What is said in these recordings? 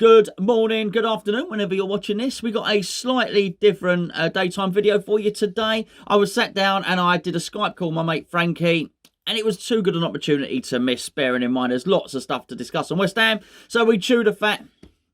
Good morning, good afternoon, whenever you're watching this. We got a slightly different daytime video for you today. I was sat down and I did a Skype call with my mate Frankie, and it was too good an opportunity to miss, bearing in mind there's lots of stuff to discuss on West Ham. So we chewed the fat,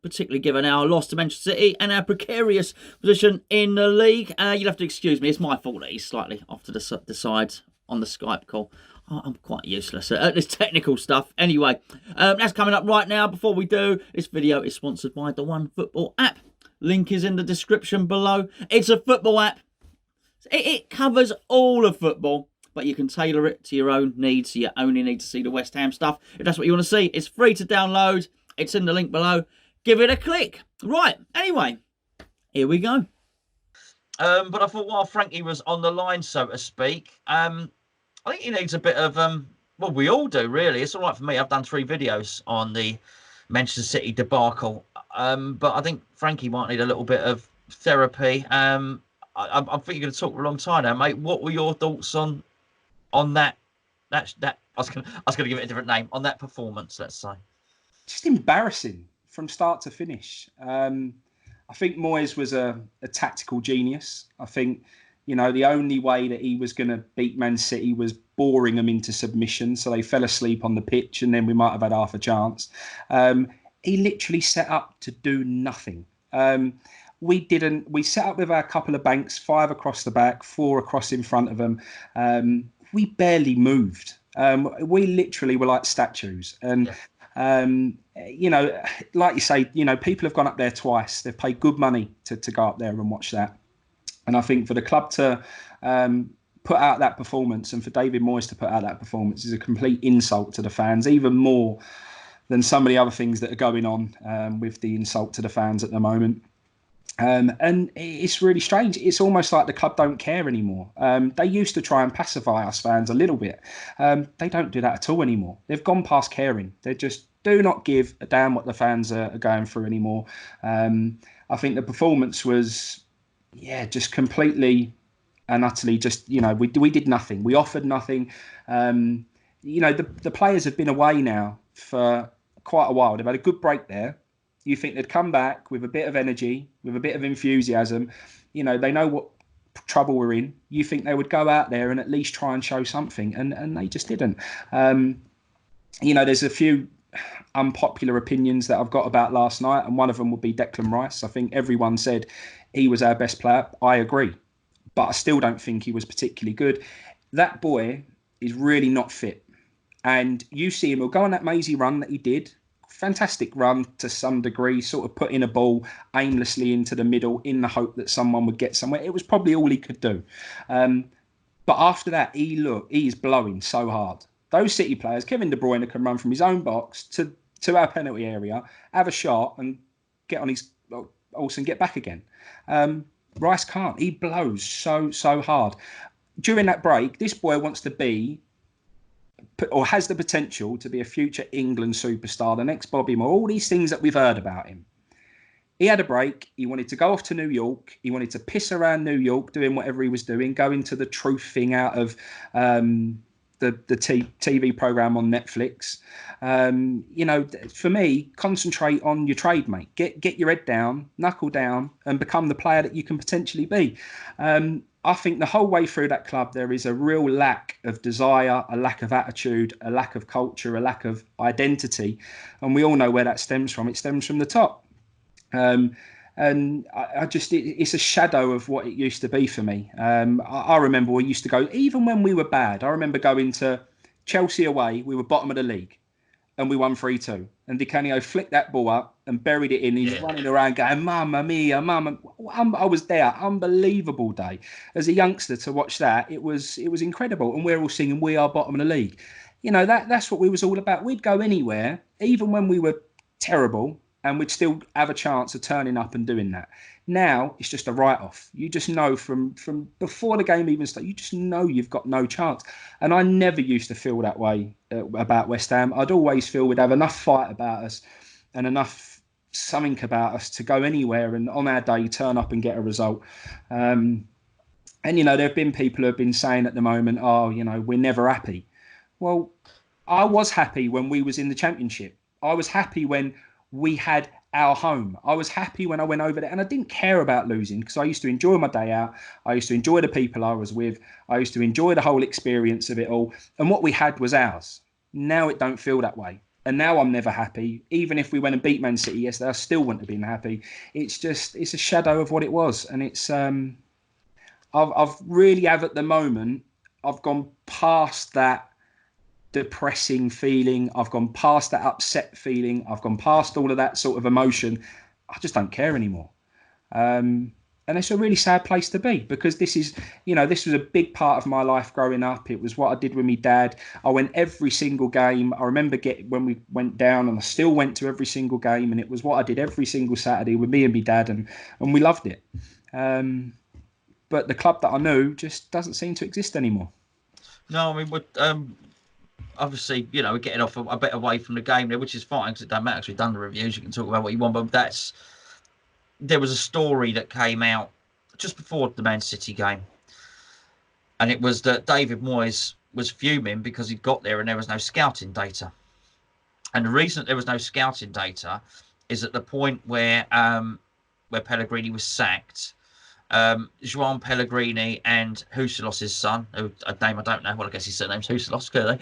particularly given our loss to Manchester City and our precarious position in the league. You'll have to excuse me, it's my fault that he's slightly off to the side on the Skype call. I'm quite useless at this technical stuff. Anyway, that's coming up right now. Before we do, this video is sponsored by the One Football app. Link is in the description below. It's a football app. It covers all of football, but you can tailor it to your own needs. So you only need to see the West Ham stuff. If that's what you want to see, it's free to download. It's in the link below. Give it a click. Right, anyway, here we go. But I thought while Frankie was on the line, so to speak, I think he needs a bit of, well, we all do, really. It's all right for me. I've done 3 videos on the Manchester City debacle. But I think Frankie might need a little bit of therapy. I think you're going to talk for a long time now, mate. What were your thoughts on that? I was going to give it a different name, on that performance, let's say. Just embarrassing from start to finish. I think Moyes was a tactical genius. I think, you know, the only way that he was going to beat Man City was boring them into submission, so they fell asleep on the pitch, and then we might have had half a chance. He literally set up to do nothing. We didn't. We set up with our couple of banks, 5 across the back, 4 across in front of them. We barely moved. We literally were like statues. And, you know, like you say, you know, people have gone up there twice. They've paid good money to go up there and watch that. And I think for the club to put out that performance, and for David Moyes to put out that performance, is a complete insult to the fans, even more than some of the other things that are going on with the insult to the fans at the moment. And it's really strange. It's almost like the club don't care anymore. They used to try and pacify us fans a little bit. They don't do that at all anymore. They've gone past caring. They just do not give a damn what the fans are going through anymore. I think the performance was, just completely and utterly just, you know, we did nothing. We offered nothing. You know, the players have been away now for quite a while. They've had a good break there. You think they'd come back with a bit of energy, with a bit of enthusiasm. You know, they know what trouble we're in. You think they would go out there and at least try and show something, and they just didn't. You know, there's a few unpopular opinions that I've got about last night, and one of them would be Declan Rice. I think everyone said he was our best player. I agree, but I still don't think he was particularly good. That boy is really not fit, and you see him. He'll go on that mazy run that he did. Fantastic run to some degree, sort of putting a ball aimlessly into the middle in the hope that someone would get somewhere. It was probably all he could do. But after that, he is blowing so hard. Those City players, Kevin De Bruyne can run from his own box to our penalty area, have a shot and get on his horse and get back again. Rice can't. He blows so hard. During that break, this boy wants to be, or has the potential to be, a future England superstar, the next Bobby Moore, all these things that we've heard about him. He had a break. He wanted to go off to New York. He wanted to piss around New York, doing whatever he was doing, go into the truth thing out of the TV program on Netflix. You know, for me, concentrate on your trade, mate. Get your head down, knuckle down, and become the player that you can potentially be. I think the whole way through that club, there is a real lack of desire, a lack of attitude, a lack of culture, a lack of identity. And we all know where that stems from. It stems from the top. And I just, it's a shadow of what it used to be for me. I remember we used to go, even when we were bad, I remember going to Chelsea away. We were bottom of the league and we won 3-2. And Di Canio flicked that ball up and buried it in. He's running around going, Mamma mia, Mamma. I was there. Unbelievable day. As a youngster to watch that, it was incredible. And we're all singing, we are bottom of the league. You know, that's what we was all about. We'd go anywhere, even when we were terrible, and we'd still have a chance of turning up and doing that. Now, it's just a write-off. You just know from before the game even starts, you just know you've got no chance. And I never used to feel that way about West Ham. I'd always feel we'd have enough fight about us and enough something about us to go anywhere and on our day turn up and get a result. And, you know, there have been people who have been saying at the moment, oh, you know, we're never happy. Well, I was happy when we was in the Championship. I was happy when we had our home. I was happy when I went over there, and I didn't care about losing because I used to enjoy my day out. I used to enjoy the people I was with. I used to enjoy the whole experience of it all. And what we had was ours. Now it don't feel that way. And now I'm never happy. Even if we went and beat Man City yesterday, I still wouldn't have been happy. It's a shadow of what it was. And it's, I've really have at the moment, I've gone past that depressing feeling. I've gone past that upset feeling. I've gone past all of that sort of emotion. I just don't care anymore. And it's a really sad place to be because this is, this was a big part of my life growing up. It was what I did with my dad. I went every single game. I remember when we went down, and I still went to every single game, and it was what I did every single Saturday with me and my dad, and we loved it. But the club that I knew just doesn't seem to exist anymore. No, I mean, obviously, we're getting off a bit away from the game there, which is fine because it doesn't matter. Because we've done the reviews, you can talk about what you want. But there was a story that came out just before the Man City game, and it was that David Moyes was fuming because he'd got there and there was no scouting data. And the reason that there was no scouting data is at the point where Pellegrini was sacked. João Pellegrini and Husilos's son, a name I don't know, well, I guess his surname's Husilos, clearly.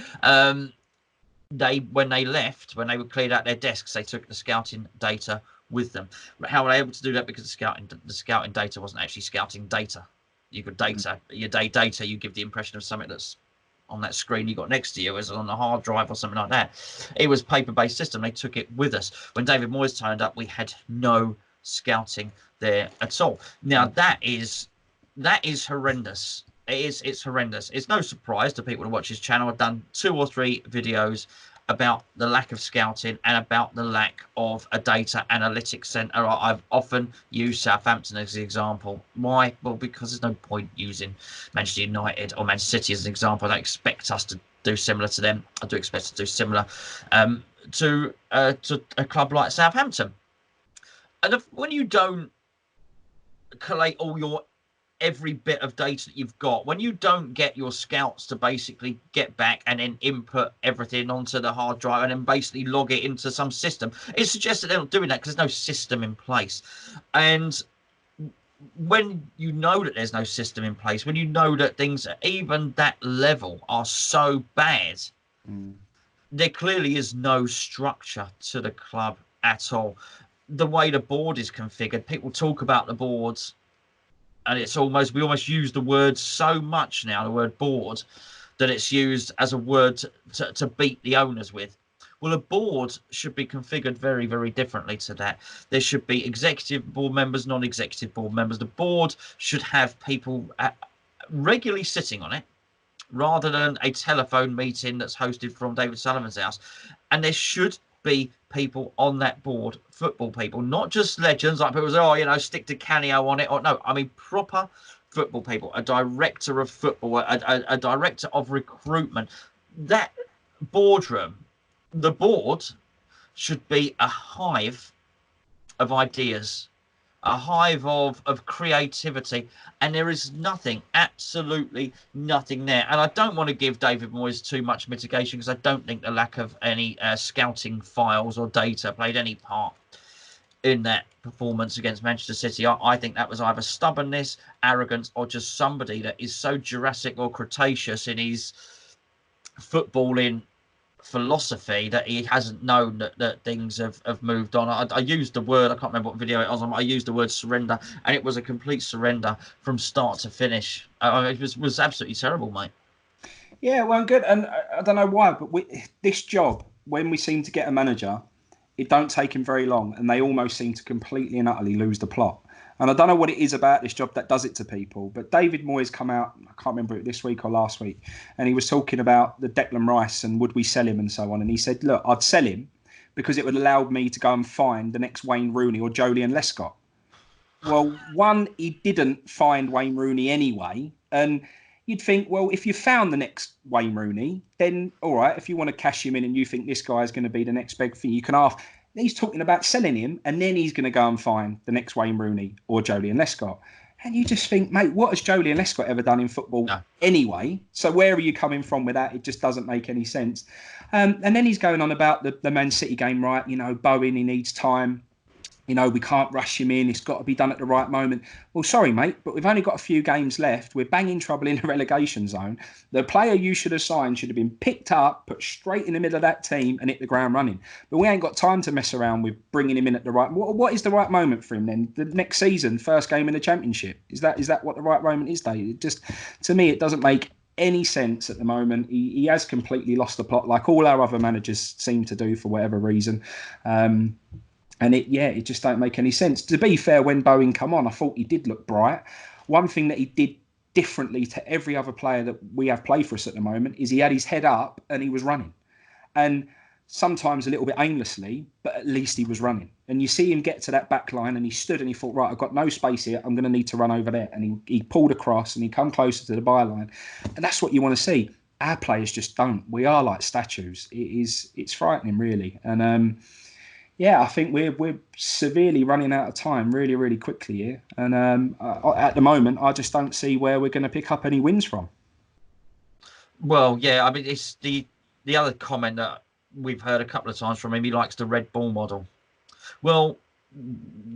When they were cleared out their desks, they took the scouting data with them. But how were they able to do that? Because the scouting data wasn't actually scouting data. You got data, your data, you give the impression of something that's on that screen you got next to you as on a hard drive or something like that. It was paper-based system. They took it with us. When David Moyes turned up, we had no scouting there at all. Now that is horrendous. It's horrendous. It's no surprise to people to watch his channel. I've done 2 or 3 videos about the lack of scouting and about the lack of a data analytics centre. I've often used Southampton as an example. Why? Well, because there's no point using Manchester United or Manchester City as an example. I don't expect us to do similar to them. I do expect us to do similar to a club like Southampton. And when you don't collate every bit of data that you've got, when you don't get your scouts to basically get back and then input everything onto the hard drive and then basically log it into some system, it suggests that they're not doing that because there's no system in place. And when you know that there's no system in place, when you know that things at even that level are so bad, there clearly is no structure to the club at all. The way the board is configured, people talk about the boards, and we almost use the word so much now, the word board, that it's used as a word to beat the owners with. Well, a board should be configured very, very differently to that. There should be executive board members, non-executive board members. The board should have people regularly sitting on it, rather than a telephone meeting that's hosted from David Sullivan's house. And there should be people on that board, football people, not just legends like people say, stick to Canio on it. Or no, I mean proper football people, a director of football, a director of recruitment. That boardroom, the board should be a hive of ideas, a hive of creativity, and there is nothing, absolutely nothing there. And I don't want to give David Moyes too much mitigation because I don't think the lack of any scouting files or data played any part in that performance against Manchester City. I think that was either stubbornness, arrogance, or just somebody that is so Jurassic or Cretaceous in his footballing philosophy that he hasn't known that things have moved on. I used the word, I can't remember what video it was on, I used the word surrender, and it was a complete surrender from start to finish. It was absolutely terrible, mate. Yeah, well, good. And I don't know why, but this job, when we seem to get a manager, it don't take him very long, and they almost seem to completely and utterly lose the plot. And I don't know what it is about this job that does it to people. But David Moyes come out, I can't remember it this week or last week, and he was talking about the Declan Rice and would we sell him and so on. And he said, look, I'd sell him because it would allow me to go and find the next Wayne Rooney or Joleon Lescott. Well, one, he didn't find Wayne Rooney anyway. And you'd think, well, if you found the next Wayne Rooney, then all right, if you want to cash him in and you think this guy is going to be the next big thing, you can ask. He's talking about selling him, and then he's going to go and find the next Wayne Rooney or Joleon Lescott. And you just think, mate, what has Joleon Lescott ever done in football anyway? So where are you coming from with that? It just doesn't make any sense. And then he's going on about the Man City game, right? Bowen, he needs time. you know, we can't rush him in. It's got to be done at the right moment. Well, sorry, mate, but we've only got a few games left. We're banging trouble in the relegation zone. The player you should have signed should have been picked up, put straight in the middle of that team and hit the ground running. But we ain't got time to mess around with bringing him in at the right... What is the right moment for him then? The next season, first game in the Championship. Is that what the right moment is, Dave? It just, to me, it doesn't make any sense at the moment. He has completely lost the plot, like all our other managers seem to do for whatever reason. And it just don't make any sense. To be fair, when Bowen come on, I thought he did look bright. One thing that he did differently to every other player that we have play for us at the moment is he had his head up and he was running. And sometimes a little bit aimlessly, but at least he was running. And you see him get to that back line and he stood and he thought, right, I've got no space here. I'm going to need to run over there. And he pulled across and he come closer to the byline. And that's what you want to see. Our players just don't. We are like statues. It's frightening, really. And I think we're severely running out of time really, really quickly here. And at the moment, I just don't see where we're going to pick up any wins from. Well, yeah, I mean, it's the other comment that we've heard a couple of times from him. He likes the red ball model. Well,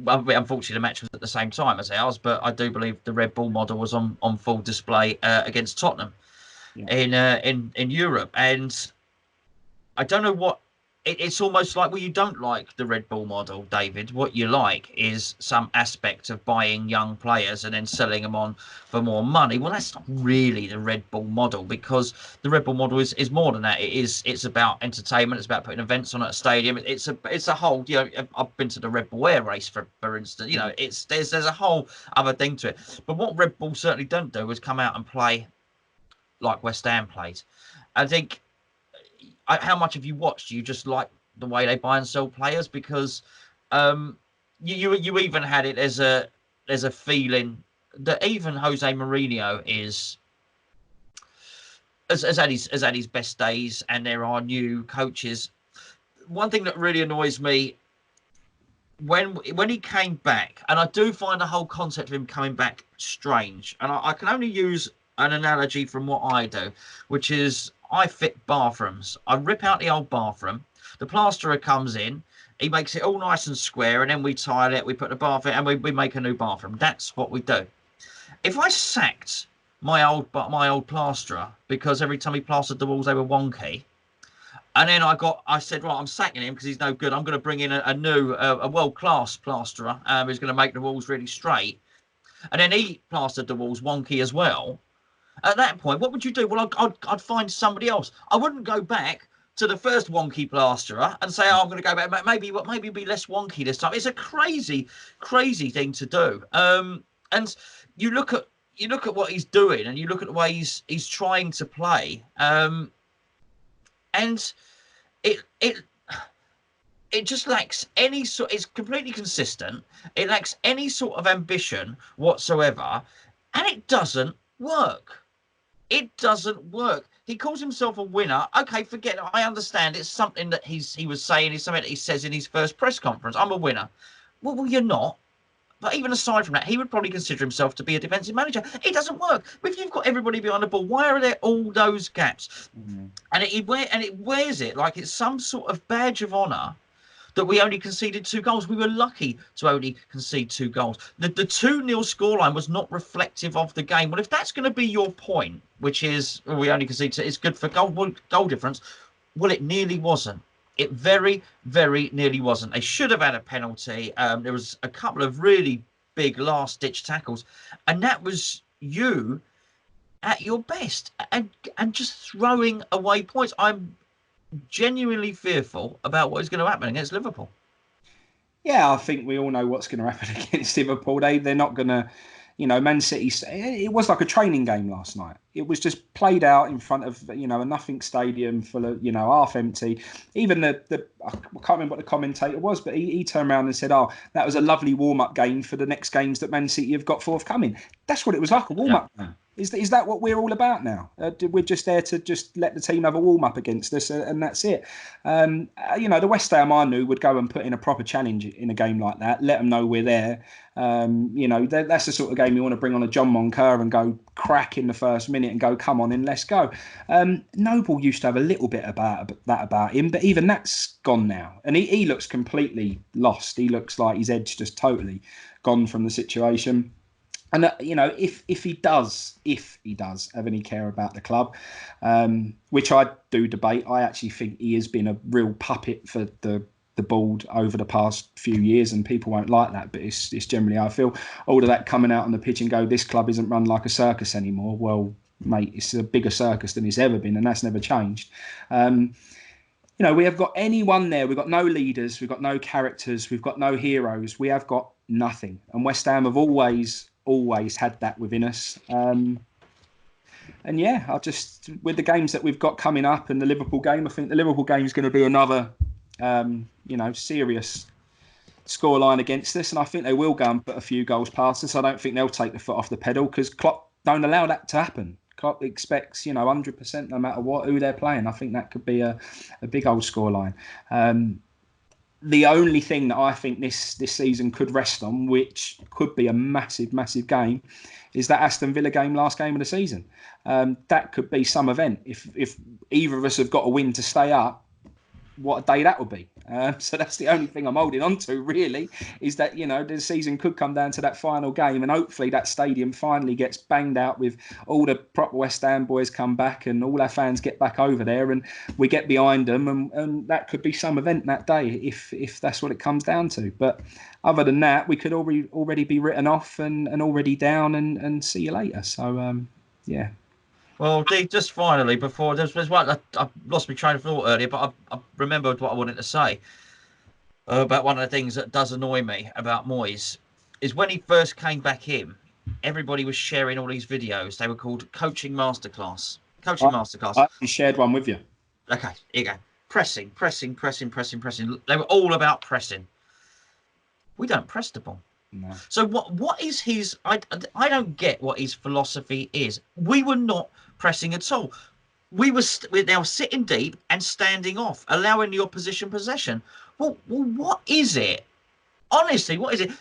unfortunately, the match was at the same time as ours, but I do believe the red ball model was on full display against Tottenham in Europe. And I don't know what... It's almost like, well, you don't like the Red Bull model, David. What you like is some aspect of buying young players and then selling them on for more money. Well, that's not really the Red Bull model, because the Red Bull model is more than that. It's about entertainment. It's about putting events on at a stadium. It's a whole, you know, I've been to the Red Bull Air Race, for instance. You know, there's a whole other thing to it. But what Red Bull certainly don't do is come out and play like West Ham played. I think... how much have you watched? You just like the way they buy and sell players? Because you even had it as a feeling that even Jose Mourinho has had his best days, and there are new coaches. One thing that really annoys me when he came back, and I do find the whole concept of him coming back strange, and I can only use an analogy from what I do, which is, I fit bathrooms. I rip out the old bathroom. The plasterer comes in. He makes it all nice and square, and then we tile it. We put the bath in, and we make a new bathroom. That's what we do. If I sacked my old plasterer because every time he plastered the walls they were wonky, and then I said, right, I'm sacking him because he's no good. I'm going to bring in a new, world-class plasterer who's going to make the walls really straight, and then he plastered the walls wonky as well. At that point, what would you do? Well, I'd find somebody else. I wouldn't go back to the first wonky plasterer and say, oh, I'm going to go back. Maybe be less wonky this time. It's a crazy, crazy thing to do. And you look at what he's doing, and you look at the way he's trying to play. And it just lacks any sort. It's completely consistent. It lacks any sort of ambition whatsoever, and it doesn't work. It doesn't work. He calls himself a winner. Okay, forget it. I understand. It's something that he was saying. It's something that he says in his first press conference. I'm a winner. Well, you're not. But even aside from that, he would probably consider himself to be a defensive manager. It doesn't work. If you've got everybody behind the ball, why are there all those gaps? Mm-hmm. And it wears it like it's some sort of badge of honour that we only conceded 2 goals. We were lucky to only concede 2 goals. The 2-0 scoreline was not reflective of the game. Well, if that's going to be your point, which is we only conceded, it's good for goal difference, well, it nearly wasn't. It very, very nearly wasn't. They should have had a penalty. There was a couple of really big last-ditch tackles, and that was you at your best and just throwing away points. I'm genuinely fearful about what is going to happen against Liverpool. Yeah, I think we all know what's going to happen against Liverpool. They're not going to, Man City. It was like a training game last night. It was just played out in front of, a nothing stadium full of, half empty. Even I can't remember what the commentator was, but he turned around and said, "Oh, that was a lovely warm-up game for the next games that Man City have got forthcoming." That's what it was like, a warm-up game. Is that what we're all about now? We're just there to just let the team have a warm-up against us, and that's it. The West Ham I knew would go and put in a proper challenge in a game like that, let them know we're there. That's the sort of game you want to bring on a John Moncur and go crack in the first minute and go, come on in, let's go. Noble used to have a little bit about that about him, but even that's gone now. And he looks completely lost. He looks like his edge just totally gone from the situation. And if he does have any care about the club, which I do debate, I actually think he has been a real puppet for the board over the past few years, and people won't like that. But it's generally how I feel. All of that coming out on the pitch and go, this club isn't run like a circus anymore. Well, mate, it's a bigger circus than it's ever been, and that's never changed. We have got anyone there. We've got no leaders. We've got no characters. We've got no heroes. We have got nothing. And West Ham have always had that within us. I just, with the games that we've got coming up and the Liverpool game, I think the Liverpool game is going to be another, serious scoreline against us. And I think they will go and put a few goals past us. I don't think they'll take the foot off the pedal because Klopp don't allow that to happen. Klopp expects, 100% no matter who they're playing. I think that could be a big old scoreline. The only thing that I think this season could rest on, which could be a massive, massive game, is that Aston Villa game, last game of the season. That could be some event. If either of us have got a win to stay up, what a day that would be. So that's the only thing I'm holding on to, really, is that, the season could come down to that final game, and hopefully that stadium finally gets banged out with all the proper West Ham boys come back and all our fans get back over there and we get behind them, and that could be some event that day if that's what it comes down to. But other than that, we could already be written off and already down and see you later. So, yeah. Well, Dee, just finally, before there's one, I lost my train of thought earlier, but I remembered what I wanted to say about one of the things that does annoy me about Moyes is when he first came back in, everybody was sharing all these videos. They were called Coaching Masterclass. I shared one with you. Okay, here you go. Pressing. They were all about pressing. We don't press the ball. No. So what is his? I don't get what his philosophy is. We were not pressing at all. We're now sitting deep and standing off, allowing the opposition possession. Well, what is it? Honestly, what is it?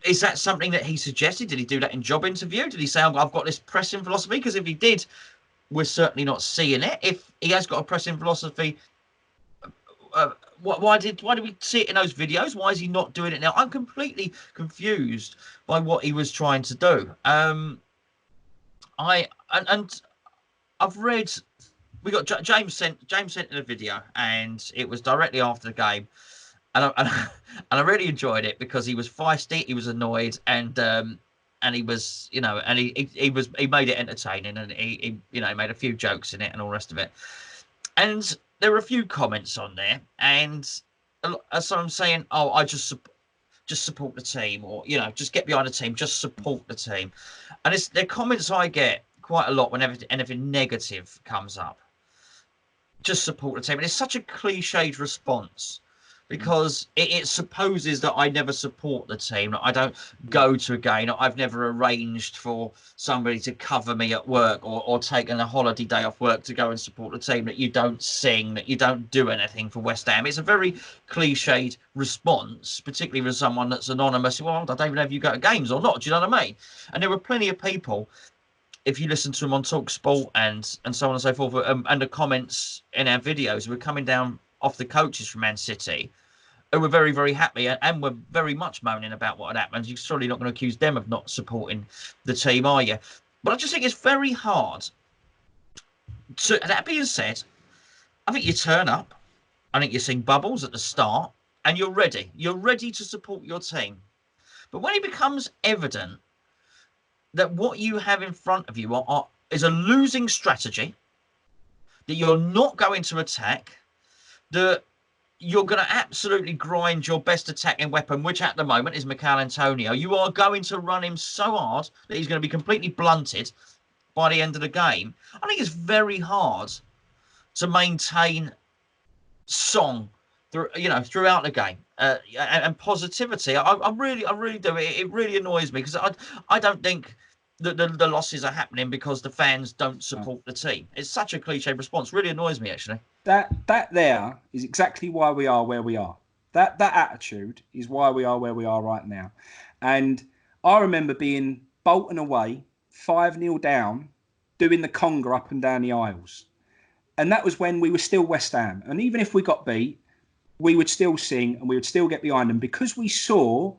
Is that something that he suggested? Did he do that in job interview? Did he say, I've got this pressing philosophy? Because if he did, we're certainly not seeing it. If he has got a pressing philosophy, why did we see it in those videos? Why is he not doing it now? I'm completely confused by what he was trying to do. I've read, we got James sent in a video, and it was directly after the game, and I really enjoyed it because he was feisty, he was annoyed, and he was, he made it entertaining, and he made a few jokes in it and all the rest of it, and there were a few comments on there, and so I'm saying, I just support the team, or just get behind the team, just support the team, and the comments I get quite a lot whenever anything negative comes up. Just support the team, and it's such a cliched response because it supposes that I never support the team, that I don't go to a game, I've never arranged for somebody to cover me at work or taken a holiday day off work to go and support the team, that you don't sing, that you don't do anything for West Ham. It's a very cliched response, particularly with someone that's anonymous. Well, I don't even know if you go to games or not. Do you know what I mean? And there were plenty of people, if you listen to them on TalkSport and so on and so forth, and the comments in our videos were coming down off the coaches from Man City, who were very, very happy and were very much moaning about what had happened. You're surely not going to accuse them of not supporting the team, are you? But I just think it's very hard. That being said, I think you turn up. I think you sing Bubbles at the start, and you're ready. You're ready to support your team. But when it becomes evident that what you have in front of you is a losing strategy, that you're not going to attack, that you're going to absolutely grind your best attacking weapon, which at the moment is Mikel Antonio. You are going to run him so hard that he's going to be completely blunted by the end of the game. I think it's very hard to maintain song throughout the game and positivity. I really do. It really annoys me because I don't think the losses are happening because the fans don't support the team. It's such a cliche response. Really annoys me, actually. That there is exactly why we are where we are. That attitude is why we are where we are right now. And I remember being Bolton away, 5-0 down, doing the conga up and down the aisles. And that was when we were still West Ham. And even if we got beat, we would still sing and we would still get behind them because we saw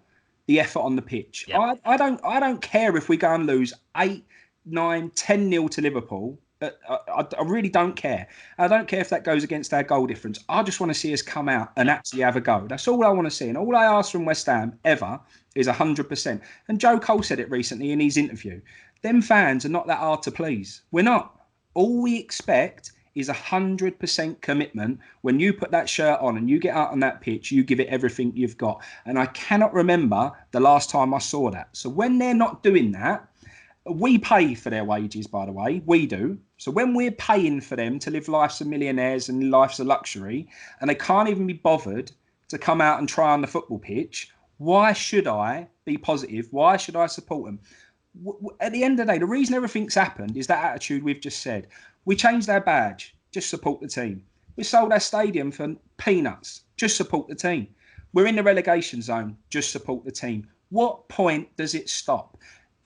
the effort on the pitch. Yep. I don't care if we go and lose 8, 9, 10-0 to Liverpool. I really don't care. I don't care if that goes against our goal difference. I just want to see us come out and actually have a go. That's all I want to see. And all I ask from West Ham ever is 100%. And Joe Cole said it recently in his interview. Them fans are not that hard to please. We're not. All we expect is 100% commitment. When you put that shirt on and you get out on that pitch, you give it everything you've got. And I cannot remember the last time I saw that. So when they're not doing that, we pay for their wages, by the way. We do. So when we're paying for them to live lives of millionaires and lives of luxury, and they can't even be bothered to come out and try on the football pitch, why should I be positive? Why should I support them? At the end of the day, the reason everything's happened is that attitude we've just said. We changed our badge, just support the team. We sold our stadium for peanuts, just support the team. We're in the relegation zone, just support the team. What point does it stop?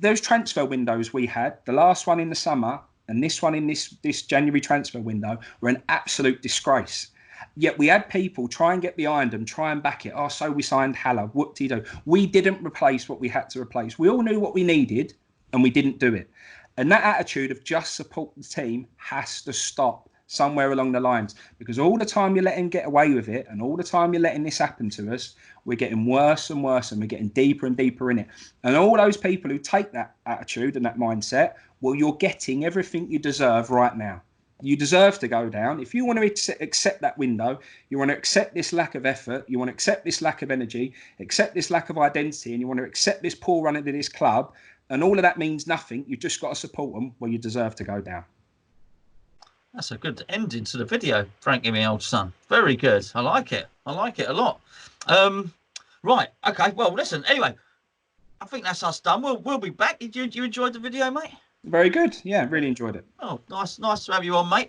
Those transfer windows we had, the last one in the summer and this one in this January transfer window, were an absolute disgrace. Yet we had people try and get behind them, try and back it. Oh, so we signed Haller. Whoop-de-doo. We didn't replace what we had to replace. We all knew what we needed and we didn't do it. And that attitude of just support the team has to stop somewhere along the lines, because all the time you're letting get away with it and all the time you're letting this happen to us, we're getting worse and worse and we're getting deeper and deeper in it. And all those people who take that attitude and that mindset, well, you're getting everything you deserve right now. You deserve to go down. If you want to accept that window, you want to accept this lack of effort, you want to accept this lack of energy, accept this lack of identity, and you want to accept this poor run into this club, and all of that means nothing, you've just got to support them, well, you deserve to go down. That's a good ending to the video, Frankie, my old son. Very good. I like it. I like it a lot. Right. Okay. Well, listen. Anyway, I think that's us done. We'll be back. Did you enjoy the video, mate? Very good. Yeah, really enjoyed it. Oh, nice to have you on, mate.